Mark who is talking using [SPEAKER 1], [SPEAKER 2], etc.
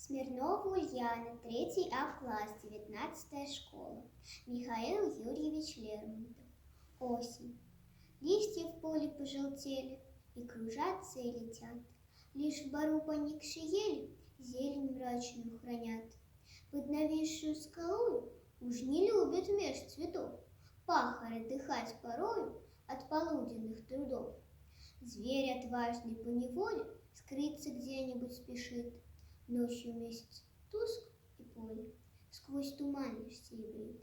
[SPEAKER 1] Смирнова Ульяна, 3 А класс, 19 школа. Михаил Юрьевич Лермонтов. Осень. Листья в поле пожелтели и кружатся и летят. Лишь в бору поникшей ели зелень мрачную хранят. Под нависшую скалою уж не любят меж цветов пахарь отдыхать порою от полуденных трудов. Зверь отважный поневоле скрыться где-нибудь спешит. Ночью месяц туск и поле сквозь туман лишь серебрит.